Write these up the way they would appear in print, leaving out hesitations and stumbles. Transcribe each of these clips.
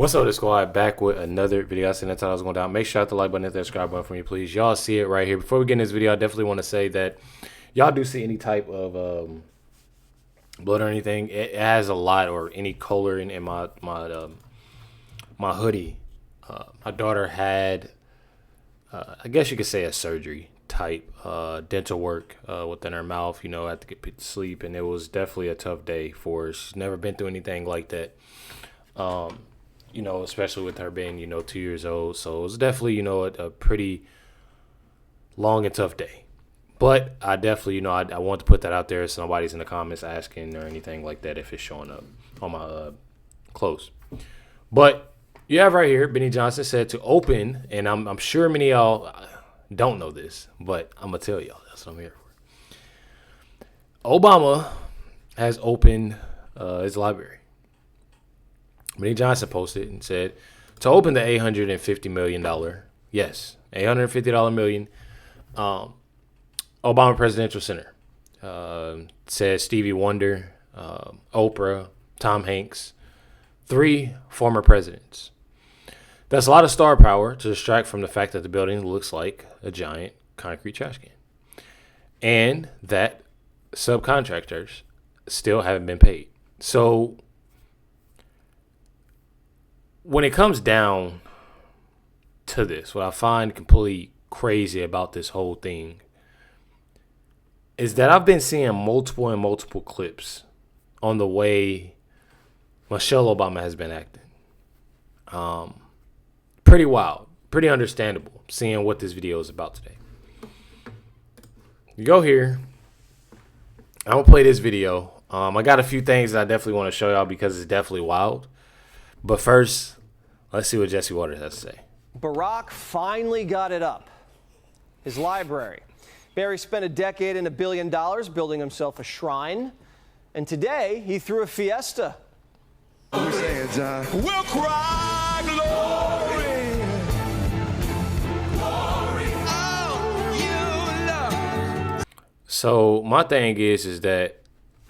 What's up, the squad? Back with another video. I said that's how I was going down. Make sure to hit the like button, hit that subscribe button for me, please. Y'all see it right here. Before we get in this video, I definitely want to say that y'all do see any type of blood or anything. It has a lot, or any color in my hoodie. My daughter had, I guess you could say, a surgery type dental work within her mouth. You know, had to get put to sleep, and it was definitely a tough day for her. She's never been through anything like that. You know, especially with her being, 2 years old. So it was definitely, a pretty long and tough day. But I definitely, I want to put that out there so nobody's in the comments asking or anything like that if it's showing up on my clothes. But you have right here, Benny Johnson said to open, and I'm sure many of y'all don't know this, but I'm going to tell y'all. That's what I'm here for. Obama has opened his library. Benny Johnson posted and said, to open the $850 million, yes, $850 million, Obama Presidential Center, says Stevie Wonder, Oprah, Tom Hanks, 3 former presidents. That's a lot of star power to distract from the fact that the building looks like a giant concrete trash can. And that subcontractors still haven't been paid. So when it comes down to this, what I find completely crazy about this whole thing is that I've been seeing multiple clips on the way Michelle Obama has been acting. Pretty wild, pretty understandable, seeing what this video is about today. You go here. I'm going to play this video. I got a few things that I definitely want to show y'all because it's definitely wild. But first, let's see what Jesse Waters has to say. Barack finally got it up. His library. Barry spent a decade and $1 billion building himself a shrine. And today, he threw a fiesta. What are we saying, John? We'll cry glory. Glory. Oh, you love. So my thing is that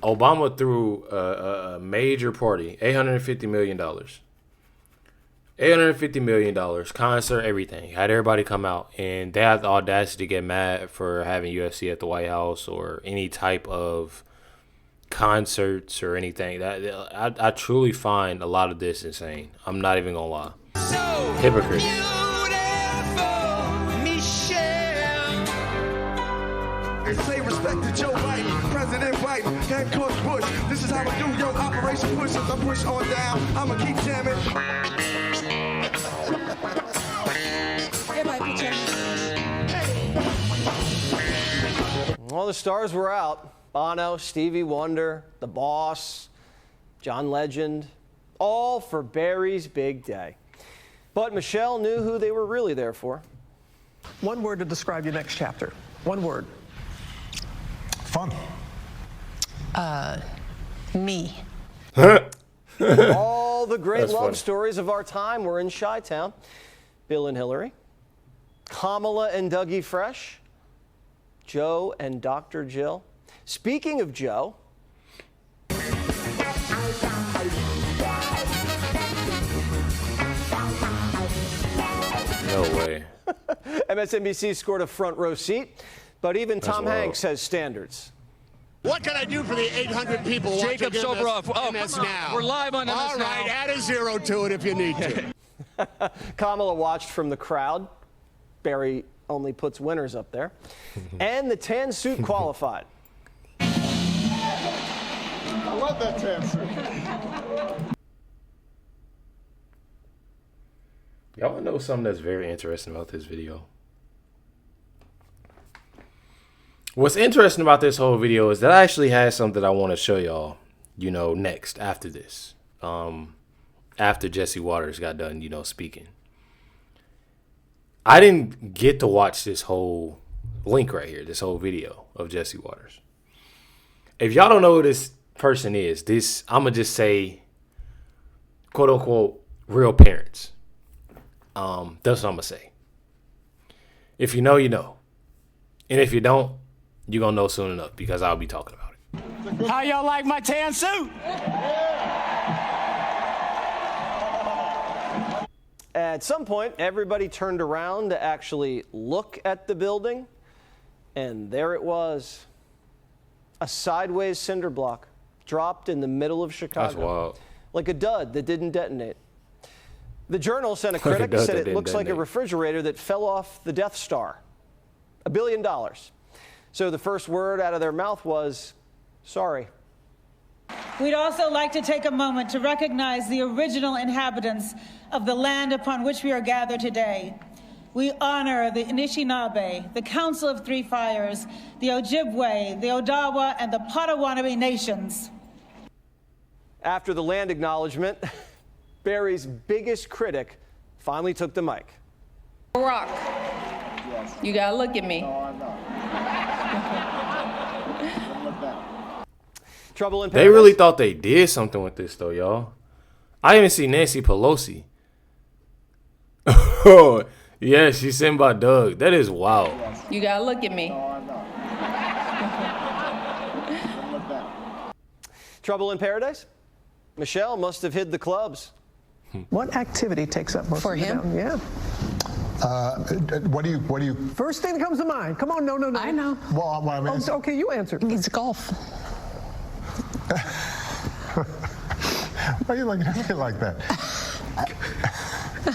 Obama threw a major party, $850 million. $850 million, concert, everything. Had everybody come out, and they had the audacity to get mad for having UFC at the White House or any type of concerts or anything. That I truly find a lot of this insane. I'm not even gonna lie. So Hypocrite. beautiful, Michelle. They say respect to Joe Biden, President Biden, and Coach Bush. This is how I do your Operation Push. As I push on down, I'ma keep jamming. Well, the stars were out. Bono, Stevie Wonder, The Boss, John Legend, all for Barry's big day. But Michelle knew who they were really there for. One word to describe your next chapter. One word. Fun. Me. All the great That's love funny. stories of our time were in Chi-Town. Bill and Hillary, Kamala and Dougie Fresh, Joe and Dr. Jill. Speaking of Joe, No way. MSNBC scored a front row seat, but even Tom wild. Hanks has standards. What can I do for the 800 people Jacob watching Soboroff. Oh, MS come on. Now? We're live on MS All right, Now. add a 0 to it if you need to. Kamala watched from the crowd. Barry only puts winners up there. And the tan suit qualified. I love that answer. Y'all know something that's very interesting about this video? What's interesting about this whole video is that I actually had something I want to show y'all, next after this. After Jesse Waters got done, speaking. I didn't get to watch this whole link right here, this whole video of Jesse Waters. If y'all don't know who this person is, I'm going to just say, quote unquote, real parents. That's what I'm going to say. If you know, you know. And if you don't, you're going to know soon enough because I'll be talking about it. How y'all like my tan suit? At some point, everybody turned around to actually look at the building, and there it was. A sideways cinder block dropped in the middle of Chicago. That's wild. Like a dud that didn't detonate. The Journal sent a critic and said it looks like a refrigerator that fell off the Death Star. $1 billion. So the first word out of their mouth was, sorry. We'd also like to take a moment to recognize the original inhabitants of the land upon which we are gathered today. We honor the Anishinaabe, the Council of Three Fires, the Ojibwe, the Odawa, and the Potawatomi nations. After the land acknowledgement, Barry's biggest critic finally took the mic. Barack, you gotta look at me. Trouble in They paradise? really thought they did something with this, though, y'all. I even see Nancy Pelosi. Oh, yeah, she's sent by Doug. That is wild. You gotta look at me. Trouble in paradise? Michelle must have hid the clubs. What activity takes up most For of your him? time? Yeah. What do you? First thing that comes to mind. Come on, no. I know. Well, I mean, Oh, okay, you answer. It's golf. why are you looking at me like that?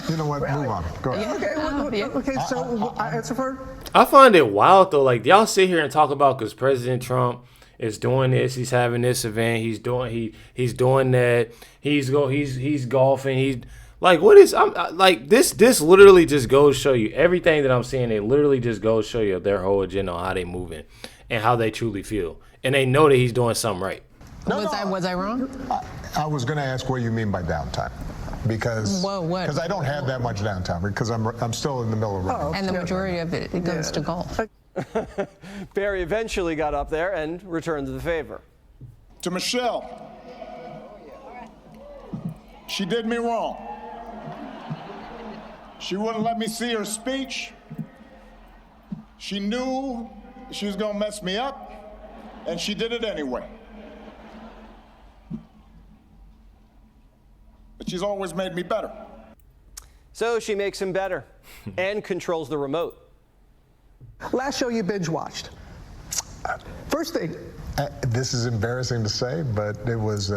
You know what? Move on. Go ahead. Okay, so I answer for her? I find it wild, though. Like, y'all sit here and talk about because President Trump is doing this, he's having this event, he's doing that, he's golfing, he's like, what is like this literally just goes to show you everything that I'm saying. It literally just goes to show you their whole agenda on how they moving and how they truly feel, and they know that he's doing something right. Was I wrong? I was going to ask what you mean by downtime, because What? I don't have that much downtime because I'm still in the middle of running. And the majority of it goes to golf. Barry eventually got up there and returned the favor. To Michelle, she did me wrong. She wouldn't let me see her speech. She knew she was going to mess me up, and she did it anyway. But she's always made me better. So she makes him better and controls the remote. Last show you binge watched. First thing. This is embarrassing to say, but it was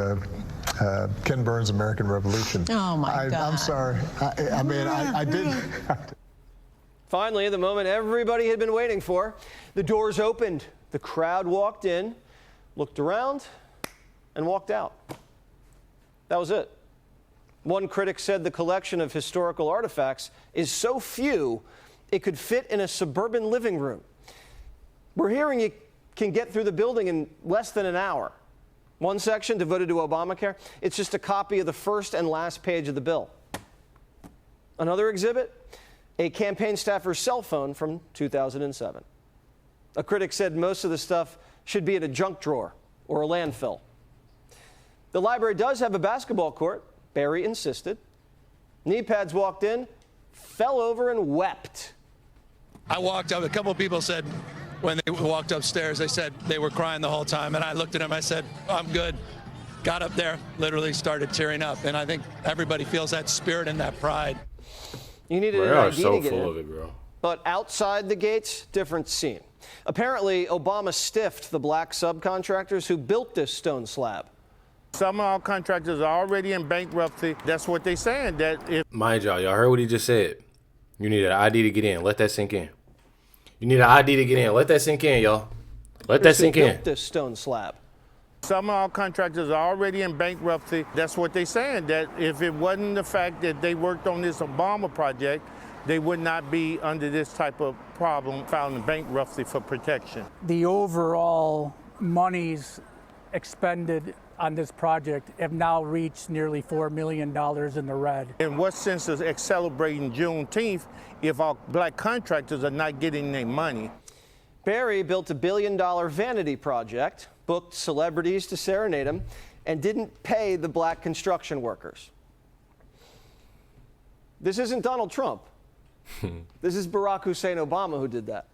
Ken Burns' American Revolution. Oh, my God. I'm sorry. I did. Finally, the moment everybody had been waiting for, the doors opened. The crowd walked in, looked around, and walked out. That was it. One critic said the collection of historical artifacts is so few, it could fit in a suburban living room. We're hearing you can get through the building in less than an hour. One section devoted to Obamacare, it's just a copy of the first and last page of the bill. Another exhibit, a campaign staffer's cell phone from 2007. A critic said most of the stuff should be in a junk drawer or a landfill. The library does have a basketball court. Barry insisted. Knee pads walked in, fell over and wept. I walked up, a couple of people said, when they walked upstairs, they said they were crying the whole time. And I looked at them, I said, I'm good. Got up there, literally started tearing up. And I think everybody feels that spirit and that pride. You needed Bro, an they are ID so to get full in. of it, bro. But outside the gates, different scene. Apparently, Obama stiffed the black subcontractors who built this stone slab. Some of our contractors are already in bankruptcy. That's what they're saying. That if Mind y'all heard what he just said. You need an ID to get in. Let that sink in. You need an ID to get in. Let that sink in, y'all. Let that sink in. Built this stone slab. some of our contractors are already in bankruptcy, that's what they're saying. That if it wasn't the fact that they worked on this Obama project, they would not be under this type of problem, filing bankruptcy for protection. The overall monies expended on this project have now reached nearly $4 million in the red. In what sense is celebrating Juneteenth if our black contractors are not getting their money? Barry built a $1 billion vanity project, booked celebrities to serenade him, and didn't pay the black construction workers. This isn't Donald Trump. This is Barack Hussein Obama who did that.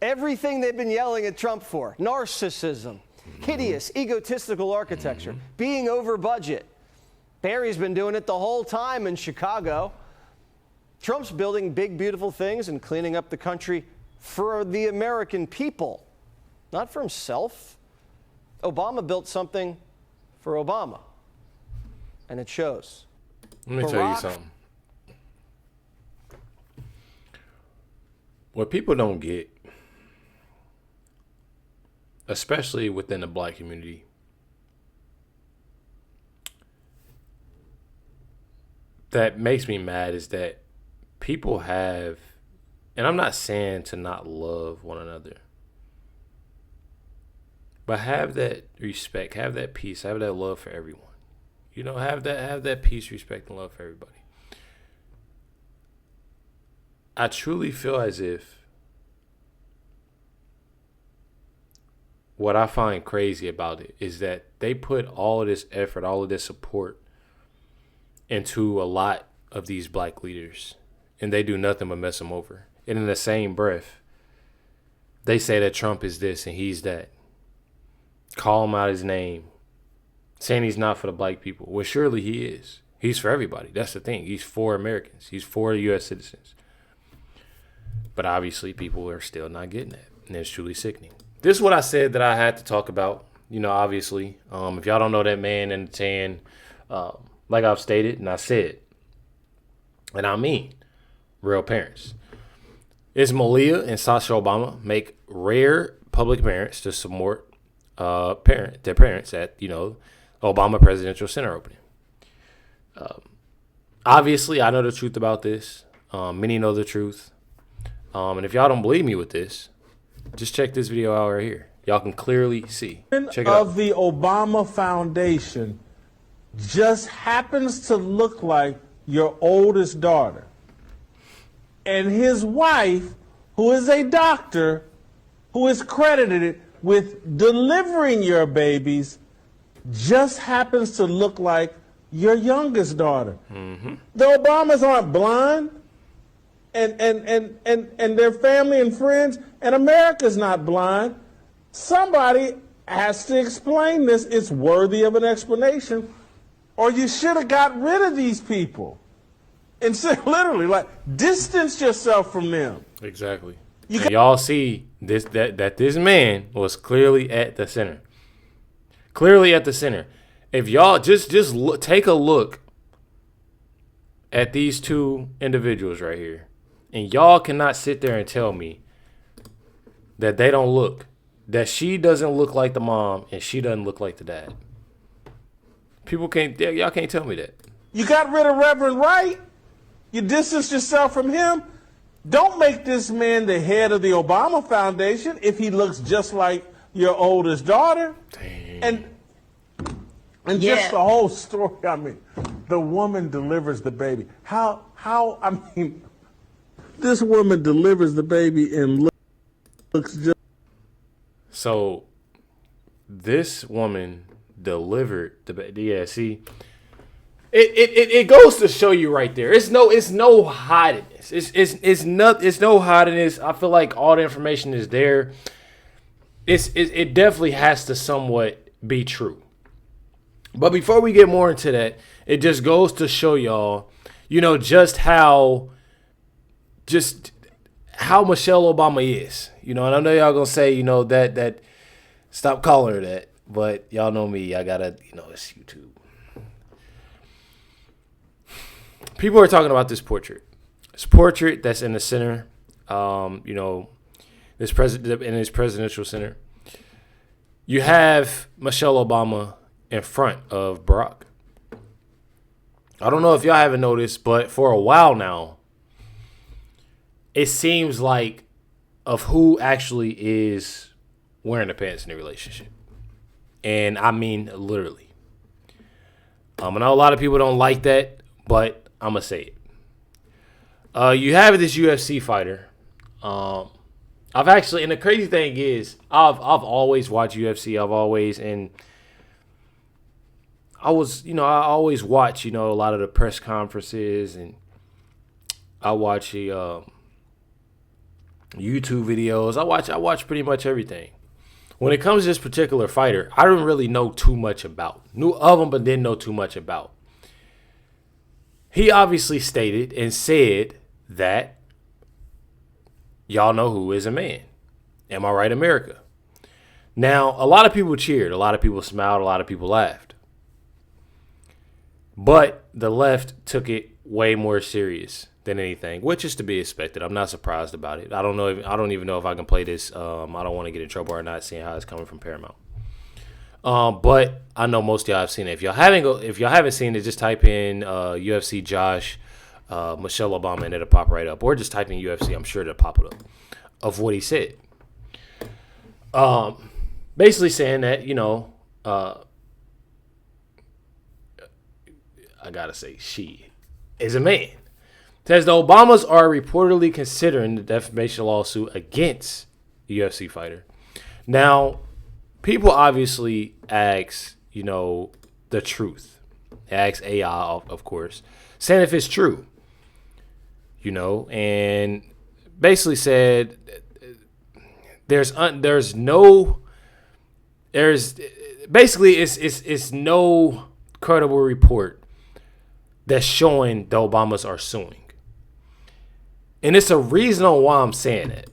Everything they've been yelling at Trump for, narcissism, hideous, egotistical architecture, being over budget. Barry's been doing it the whole time in Chicago. Trump's building big, beautiful things and cleaning up the country for the American people, not for himself. Obama built something for Obama, and it shows. Let me tell you something. What people don't get, especially within the black community, that makes me mad is that people have, and I'm not saying to not love one another, but have that respect, have that peace, have that love for everyone. You know, have that peace, respect, and love for everybody. I truly feel as if what I find crazy about it is that they put all of this effort, all of this support into a lot of these black leaders, and they do nothing but mess them over. And in the same breath, they say that Trump is this and he's that. Call him out his name, saying he's not for the black people. Well, surely he is. He's for everybody. That's the thing. He's for Americans. He's for U.S. citizens. But obviously, people are still not getting that, and it's truly sickening. This is what I said that I had to talk about. You know, obviously, if y'all don't know that man in the tan, like I've stated and I said, and I mean, real parents. It's Malia and Sasha Obama make rare public appearance to support their parents at, you know, Obama Presidential Center opening. Obviously, I know the truth about this. Many know the truth. And if y'all don't believe me with this, just check this video out right here. Y'all can clearly see. Check it out. Of the Obama Foundation just happens to look like your oldest daughter. And his wife, who is a doctor, who is credited with delivering your babies, just happens to look like your youngest daughter. Mm-hmm. The Obamas aren't blind, and their family and friends, and America's not blind. Somebody has to explain this. It's worthy of an explanation, or you should have got rid of these people. And so, literally, like, distance yourself from them. Exactly. And y'all see this that this man was clearly at the center. Clearly at the center. If y'all just take a look at these two individuals right here, and y'all cannot sit there and tell me that they don't look, that she doesn't look like the mom and she doesn't look like the dad. Y'all can't tell me that. You got rid of Reverend Wright. You distanced yourself from him. Don't make this man the head of the Obama Foundation if he looks just like your oldest daughter. Damn. And just the whole story, I mean, the woman delivers the baby. I mean, this woman delivers the baby and looks just... So, this woman delivered the baby. Yeah, see, it goes to show you right there. It's no hiding this. It's no hiding this. I feel like all the information is there. It definitely has to somewhat be true. But before we get more into that, it just goes to show y'all, you know, just how Michelle Obama is. You know, and I know y'all gonna say, you know, that stop calling her that. But y'all know me, I gotta, you know, it's YouTube. People are talking about this portrait. This portrait that's in the center, you know, in his presidential center. You have Michelle Obama in front of Barack. I don't know if y'all haven't noticed, but for a while now, it seems like of who actually is wearing the pants in the relationship. And I mean, literally. I know a lot of people don't like that, but I'm going to say it. You have this UFC fighter. I've actually, and the crazy thing is, I've always watched UFC. I always watch, you know, a lot of the press conferences, and I watch YouTube videos. I watch pretty much everything. When it comes to this particular fighter, I don't really know too much about. Knew of him, but didn't know too much about. He obviously stated and said that y'all know who is a man. Am I right, America? Now, a lot of people cheered. A lot of people smiled. A lot of people laughed. But the left took it way more serious than anything, which is to be expected. I'm not surprised about it. I don't even know if I can play this. I don't want to get in trouble or not, seeing how it's coming from Paramount. But I know most of y'all have seen it. If y'all haven't seen it, just type in UFC Josh Michelle Obama and it'll pop right up. Or just type in UFC. I'm sure it'll pop it up of what he said. Basically saying that, I gotta say, she is a man. Says the Obamas are reportedly considering the defamation lawsuit against the UFC fighter. Now, people obviously ask, the truth. They ask AI, of course, saying if it's true, and basically said it's no credible report that's showing the Obamas are suing. And it's a reason on why I'm saying that.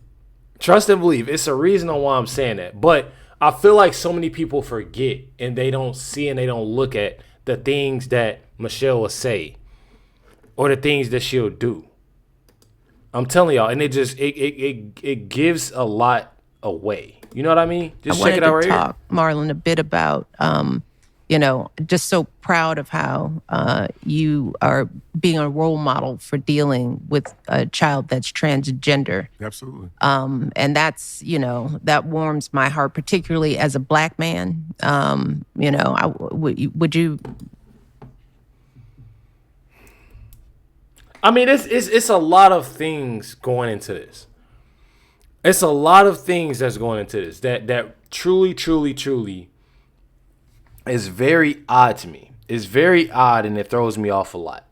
Trust and believe, it's a reason on why I'm saying that. But I feel like so many people forget and they don't see and they don't look at the things that Michelle will say or the things that she'll do. I'm telling y'all, and it gives a lot away. You know what I mean? Just check it out right here. I wanted to talk, Marlon, a bit about, just so proud of how you are being a role model for dealing with a child that's transgender. Absolutely. And that's, that warms my heart, particularly as a Black man. Would you? I mean, it's a lot of things going into this. It's a lot of things that's going into this that truly is very odd to me. It's very odd and it throws me off a lot.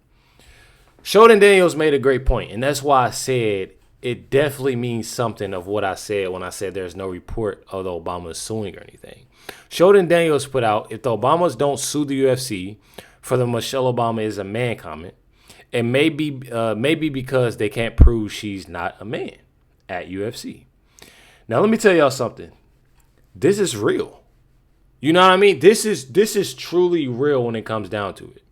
Sheldon Daniels made a great point, and that's why I said it definitely means something of what I said when I said there's no report of the Obamas suing or anything. Sheldon Daniels put out, if the Obamas don't sue the UFC for the Michelle Obama is a man comment, it may be because they can't prove she's not a man at UFC. Now let me tell y'all something. This is real. You know what I mean? This is truly real when it comes down to it.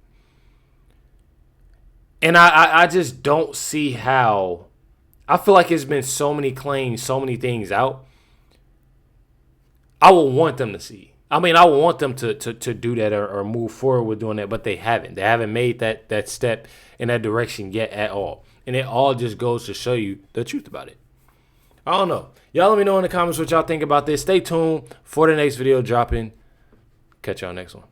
And I just don't see how. I feel like it's been so many claims, so many things out. I would want them to see. I mean, I would want them to do that or move forward with doing that, but they haven't. They haven't made that step in that direction yet at all. And it all just goes to show you the truth about it. I don't know. Y'all let me know in the comments what y'all think about this. Stay tuned for the next video dropping. Catch y'all next one.